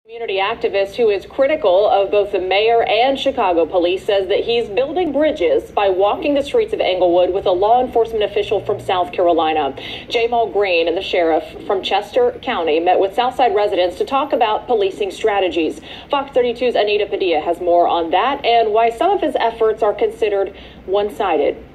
Community activist who is critical of both the mayor and Chicago police says that he's building bridges by walking the streets of Englewood with a law enforcement official from South Carolina. Jamal Green and the sheriff from Chester County met with Southside residents to talk about policing strategies. Fox 32's Anita Padilla has more on that and why some of his efforts are considered one-sided.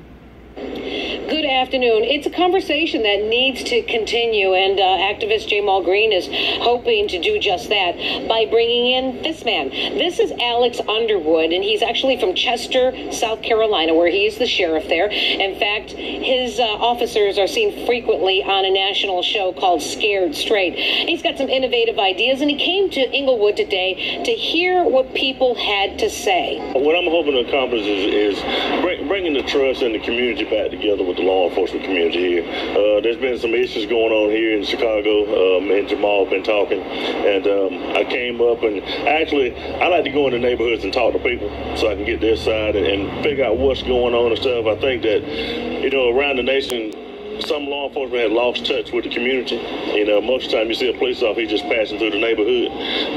Good afternoon. It's a conversation that needs to continue, and activist Jamal Green is hoping to do just that by bringing in this man. This is Alex Underwood, and he's actually from Chester, South Carolina, where he is the sheriff there. In fact, his officers are seen frequently on a national show called Scared Straight. He's got some innovative ideas, and he came to Englewood today to hear what people had to say. What I'm hoping to accomplish is bringing the trust and the community back together with the law enforcement community here. There's been some issues going on here in Chicago, and Jamal been talking, and I came up and actually I like to go in the neighborhoods and talk to people so I can get their side and figure out what's going on and stuff. I think that, around the nation, some law enforcement had lost touch with the community. Most of the time you see a police officer just passing through the neighborhood.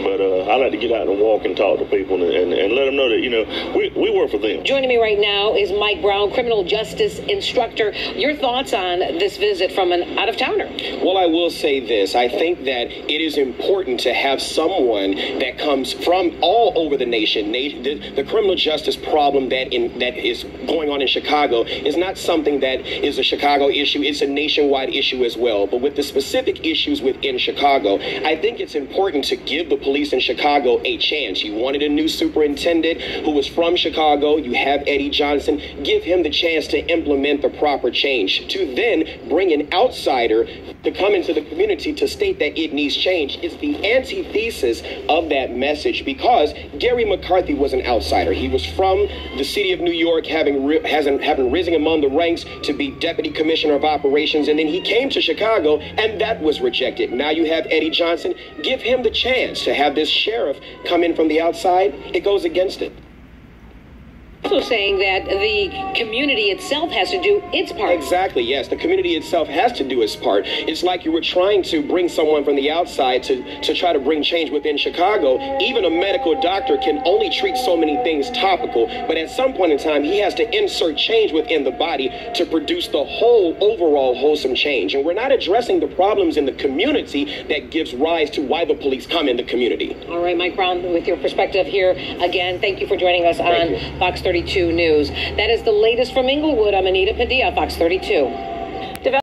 But I like to get out and walk and talk to people and let them know that, we work for them. Joining me right now is Mike Brown, criminal justice instructor. Your thoughts on this visit from an out-of-towner? Well, I will say this. I think that it is important to have someone that comes from all over the nation. The criminal justice problem that is going on in Chicago is not something that is a Chicago issue. It's a nationwide issue as well. But with the specific issues within Chicago, I think it's important to give the police in Chicago a chance. You wanted a new superintendent who was from Chicago. You have Eddie Johnson. Give him the chance to implement the proper change. To then bring an outsider to come into the community to state that it needs change is the antithesis of that message, because Gary McCarthy was an outsider. He was from the city of New York, having risen among the ranks to be deputy commissioner of operations, and then he came to Chicago and that was rejected. Now you have Eddie Johnson. Give him the chance to have this sheriff come in from the outside. It goes against it. Also saying that the community itself has to do its part. Exactly, yes. The community itself has to do its part. It's like you were trying to bring someone from the outside to try to bring change within Chicago. Even a medical doctor can only treat so many things topical, but at some point in time, he has to insert change within the body to produce the whole overall wholesome change. And we're not addressing the problems in the community that gives rise to why the police come in the community. All right, Mike Brown, with your perspective here again, thank you for joining us on Fox 32 News. That is the latest from Englewood. I'm Anita Padilla, Fox 32.